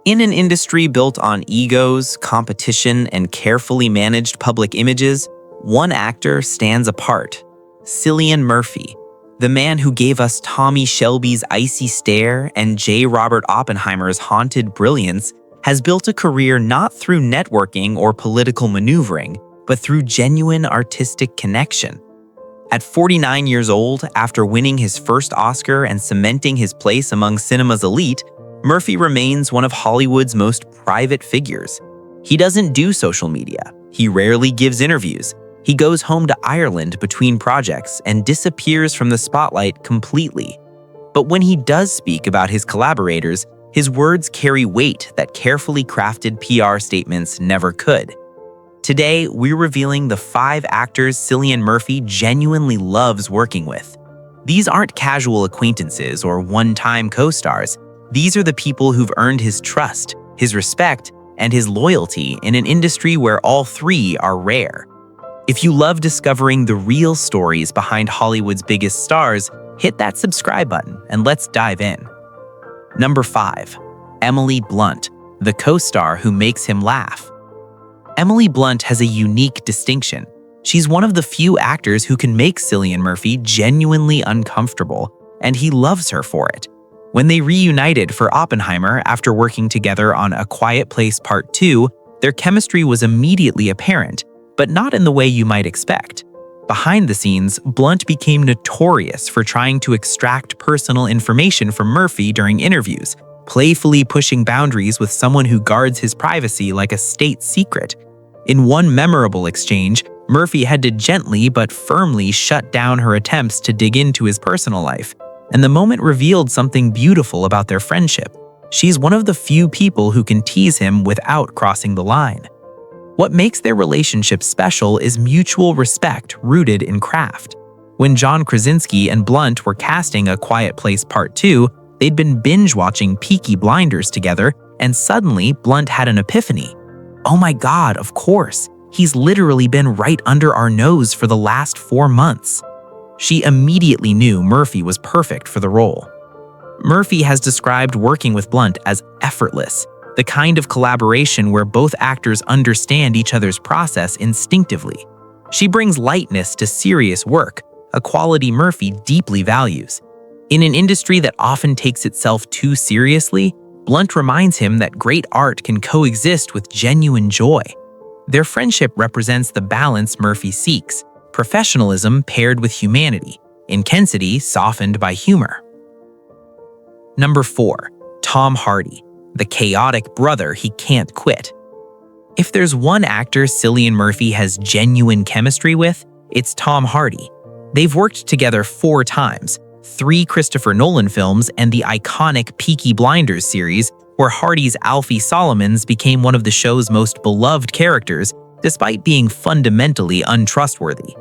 In an industry built on egos, competition, and carefully managed public images, one actor stands apart: Cillian Murphy, the man who gave us Tommy Shelby's icy stare and J. Robert Oppenheimer's haunted brilliance, has built a career not through networking or political maneuvering, but through genuine artistic connection. At 49 years old, after winning his first Oscar and cementing his place among cinema's elite, Murphy remains one of Hollywood's most private figures. He doesn't do social media. He rarely gives interviews. He goes home to Ireland between projects and disappears from the spotlight completely. But when he does speak about his collaborators, his words carry weight that carefully crafted PR statements never could. Today, we're revealing the 5 actors Cillian Murphy genuinely loves working with. These aren't casual acquaintances or one-time co-stars. These are the people who've earned his trust, his respect, and his loyalty in an industry where all 3 are rare. If you love discovering the real stories behind Hollywood's biggest stars, hit that subscribe button and let's dive in. Number 5. Emily Blunt, the co-star who makes him laugh. Emily Blunt has a unique distinction. She's one of the few actors who can make Cillian Murphy genuinely uncomfortable, and he loves her for it. When they reunited for Oppenheimer after working together on A Quiet Place Part 2, their chemistry was immediately apparent, but not in the way you might expect. Behind the scenes, Blunt became notorious for trying to extract personal information from Murphy during interviews, playfully pushing boundaries with someone who guards his privacy like a state secret. In one memorable exchange, Murphy had to gently but firmly shut down her attempts to dig into his personal life, and the moment revealed something beautiful about their friendship. She's one of the few people who can tease him without crossing the line. What makes their relationship special is mutual respect rooted in craft. When John Krasinski and Blunt were casting A Quiet Place Part 2, they'd been binge-watching Peaky Blinders together, and suddenly Blunt had an epiphany. Oh my God, of course, he's literally been right under our nose for the last 4 months. She immediately knew Murphy was perfect for the role. Murphy has described working with Blunt as effortless, the kind of collaboration where both actors understand each other's process instinctively. She brings lightness to serious work, a quality Murphy deeply values. In an industry that often takes itself too seriously, Blunt reminds him that great art can coexist with genuine joy. Their friendship represents the balance Murphy seeks: professionalism paired with humanity, intensity softened by humor. Number 4. Tom Hardy, the chaotic brother he can't quit. If there's one actor Cillian Murphy has genuine chemistry with, it's Tom Hardy. They've worked together 4 times, 3 Christopher Nolan films and the iconic Peaky Blinders series, where Hardy's Alfie Solomons became one of the show's most beloved characters, despite being fundamentally untrustworthy.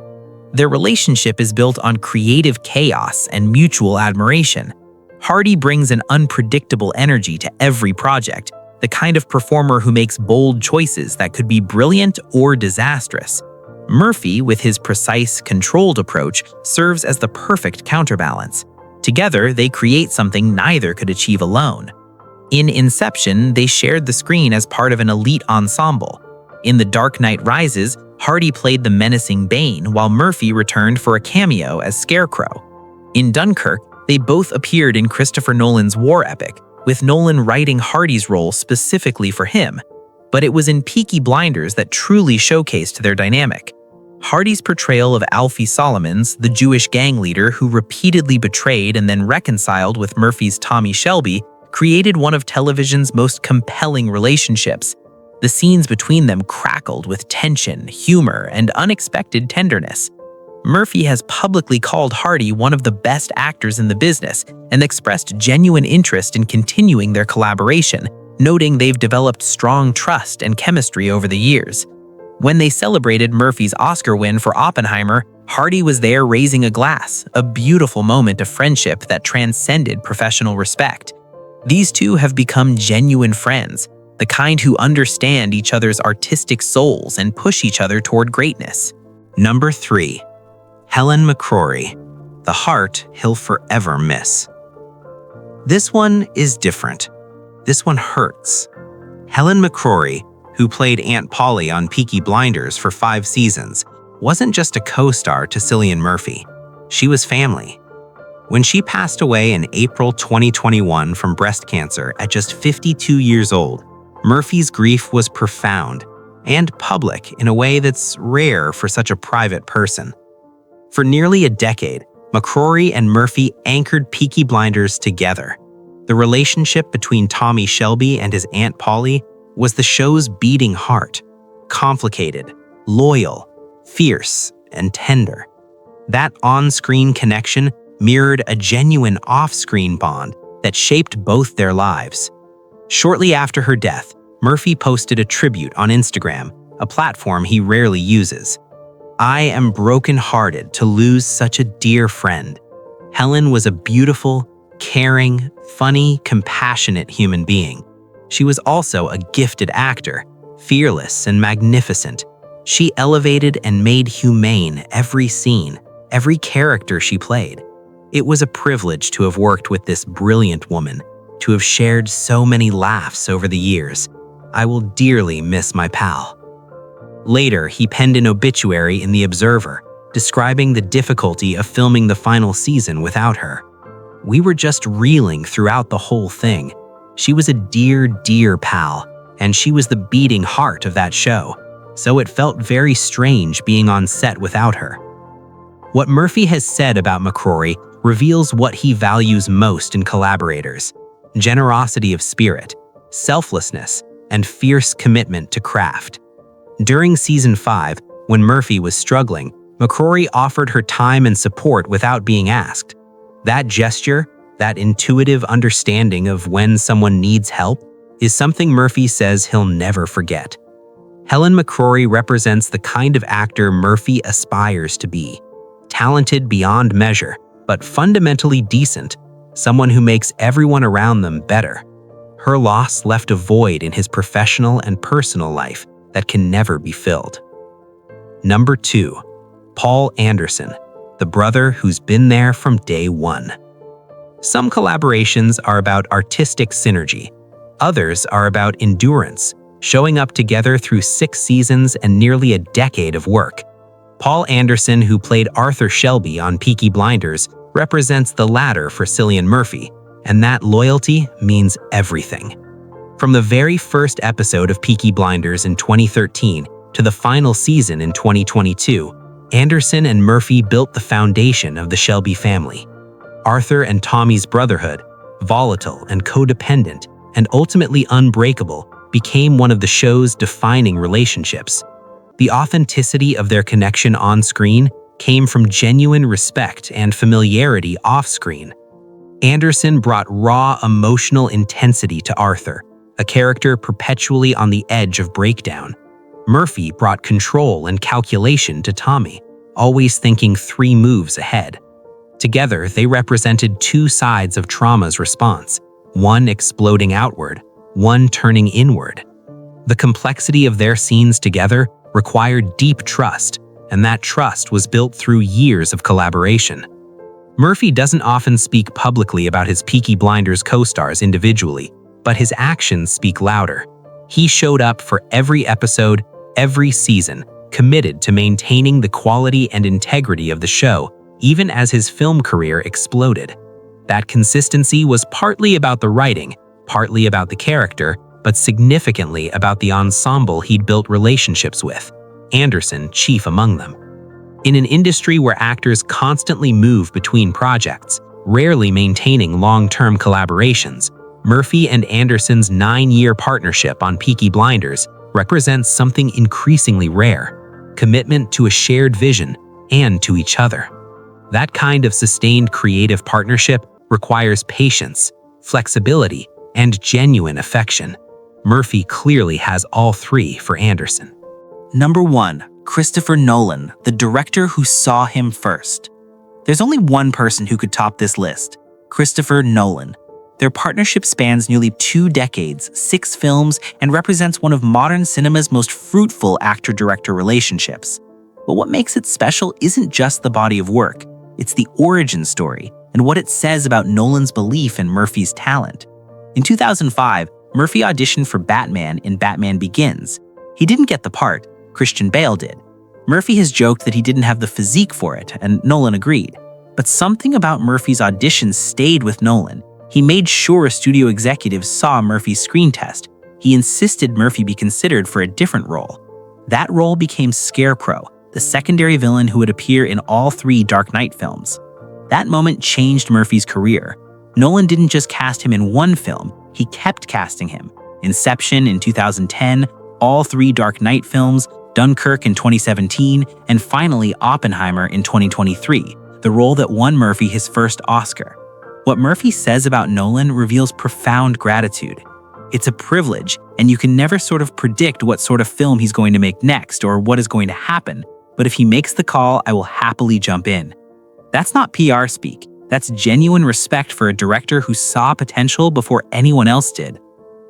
Their relationship is built on creative chaos and mutual admiration. Hardy brings an unpredictable energy to every project, the kind of performer who makes bold choices that could be brilliant or disastrous. Murphy, with his precise, controlled approach, serves as the perfect counterbalance. Together, they create something neither could achieve alone. In Inception, they shared the screen as part of an elite ensemble. In The Dark Knight Rises, Hardy played the menacing Bane, while Murphy returned for a cameo as Scarecrow. In Dunkirk, they both appeared in Christopher Nolan's war epic, with Nolan writing Hardy's role specifically for him. But it was in Peaky Blinders that truly showcased their dynamic. Hardy's portrayal of Alfie Solomons, the Jewish gang leader who repeatedly betrayed and then reconciled with Murphy's Tommy Shelby, created one of television's most compelling relationships. The scenes between them crackled with tension, humor, and unexpected tenderness. Murphy has publicly called Hardy one of the best actors in the business and expressed genuine interest in continuing their collaboration, noting they've developed strong trust and chemistry over the years. When they celebrated Murphy's Oscar win for Oppenheimer, Hardy was there raising a glass, a beautiful moment of friendship that transcended professional respect. These two have become genuine friends, the kind who understand each other's artistic souls and push each other toward greatness. Number 3. Helen McCrory, the heart he'll forever miss. This one is different. This one hurts. Helen McCrory, who played Aunt Polly on Peaky Blinders for 5 seasons, wasn't just a co-star to Cillian Murphy. She was family. When she passed away in April 2021 from breast cancer at just 52 years old, Murphy's grief was profound and public in a way that's rare for such a private person. For nearly a decade, McCrory and Murphy anchored Peaky Blinders together. The relationship between Tommy Shelby and his Aunt Polly was the show's beating heart, complicated, loyal, fierce, and tender. That on-screen connection mirrored a genuine off-screen bond that shaped both their lives. Shortly after her death, Murphy posted a tribute on Instagram, a platform he rarely uses. "I am broken-hearted to lose such a dear friend. Helen was a beautiful, caring, funny, compassionate human being. She was also a gifted actor, fearless and magnificent. She elevated and made humane every scene, every character she played. It was a privilege to have worked with this brilliant woman, to have shared so many laughs over the years. I will dearly miss my pal." Later, he penned an obituary in The Observer, describing the difficulty of filming the final season without her. "We were just reeling throughout the whole thing. She was a dear, dear pal, and she was the beating heart of that show, so it felt very strange being on set without her." What Murphy has said about McCrory reveals what he values most in collaborators: generosity of spirit, selflessness, and fierce commitment to craft. During season 5, when Murphy was struggling, McCrory offered her time and support without being asked. That gesture, that intuitive understanding of when someone needs help, is something Murphy says he'll never forget. Helen McCrory represents the kind of actor Murphy aspires to be: talented beyond measure, but fundamentally decent, someone who makes everyone around them better. Her loss left a void in his professional and personal life that can never be filled. Number 2. Paul Anderson, the brother who's been there from day one. Some collaborations are about artistic synergy. Others are about endurance, showing up together through 6 seasons and nearly a decade of work. Paul Anderson, who played Arthur Shelby on Peaky Blinders, represents the latter for Cillian Murphy, and that loyalty means everything. From the very first episode of Peaky Blinders in 2013 to the final season in 2022, Anderson and Murphy built the foundation of the Shelby family. Arthur and Tommy's Brotherhood, volatile and codependent, and ultimately unbreakable, became one of the show's defining relationships. The authenticity of their connection on screen came from genuine respect and familiarity off-screen. Anderson brought raw emotional intensity to Arthur, a character perpetually on the edge of breakdown. Murphy brought control and calculation to Tommy, always thinking 3 moves ahead. Together, they represented 2 sides of trauma's response, one exploding outward, one turning inward. The complexity of their scenes together required deep trust, and that trust was built through years of collaboration. Murphy doesn't often speak publicly about his Peaky Blinders co-stars individually, but his actions speak louder. He showed up for every episode, every season, committed to maintaining the quality and integrity of the show, even as his film career exploded. That consistency was partly about the writing, partly about the character, but significantly about the ensemble he'd built relationships with, Anderson chief among them. In an industry where actors constantly move between projects, rarely maintaining long-term collaborations, Murphy and Anderson's 9-year partnership on Peaky Blinders represents something increasingly rare: commitment to a shared vision and to each other. That kind of sustained creative partnership requires patience, flexibility, and genuine affection. Murphy clearly has all 3 for Anderson. Number 1. Christopher Nolan, the director who saw him first. There's only one person who could top this list: Christopher Nolan. Their partnership spans nearly 2 decades, 6 films, and represents one of modern cinema's most fruitful actor-director relationships. But what makes it special isn't just the body of work, it's the origin story and what it says about Nolan's belief in Murphy's talent. In 2005, Murphy auditioned for Batman in Batman Begins. He didn't get the part, Christian Bale did. Murphy has joked that he didn't have the physique for it, and Nolan agreed. But something about Murphy's audition stayed with Nolan. He made sure studio executives saw Murphy's screen test. He insisted Murphy be considered for a different role. That role became Scarecrow, the secondary villain who would appear in all 3 Dark Knight films. That moment changed Murphy's career. Nolan didn't just cast him in one film, he kept casting him. Inception in 2010, all 3 Dark Knight films, Dunkirk in 2017, and finally Oppenheimer in 2023, the role that won Murphy his first Oscar. What Murphy says about Nolan reveals profound gratitude. It's a privilege, and you can never sort of predict what sort of film he's going to make next or what is going to happen, but if he makes the call, I will happily jump in. That's not PR speak. That's genuine respect for a director who saw potential before anyone else did.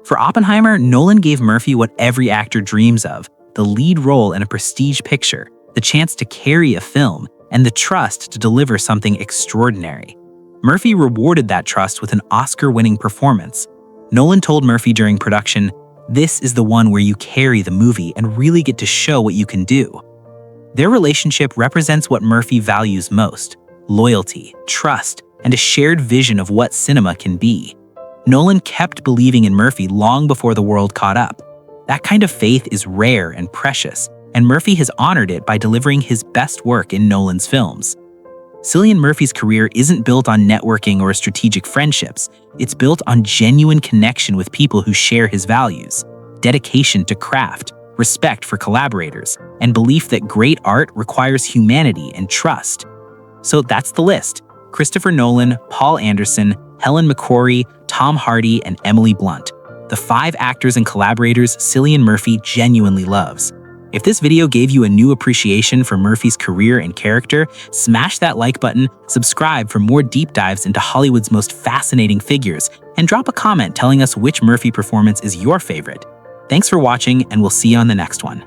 For Oppenheimer, Nolan gave Murphy what every actor dreams of, the lead role in a prestige picture, the chance to carry a film, and the trust to deliver something extraordinary. Murphy rewarded that trust with an Oscar-winning performance. Nolan told Murphy during production, "This is the one where you carry the movie and really get to show what you can do." Their relationship represents what Murphy values most: loyalty, trust, and a shared vision of what cinema can be. Nolan kept believing in Murphy long before the world caught up. That kind of faith is rare and precious, and Murphy has honored it by delivering his best work in Nolan's films. Cillian Murphy's career isn't built on networking or strategic friendships. It's built on genuine connection with people who share his values, dedication to craft, respect for collaborators, and belief that great art requires humanity and trust. So that's the list: Christopher Nolan, Paul Anderson, Helen McCrory, Tom Hardy, and Emily Blunt. The 5 actors and collaborators Cillian Murphy genuinely loves. If this video gave you a new appreciation for Murphy's career and character, smash that like button, subscribe for more deep dives into Hollywood's most fascinating figures, and drop a comment telling us which Murphy performance is your favorite. Thanks for watching, and we'll see you on the next one.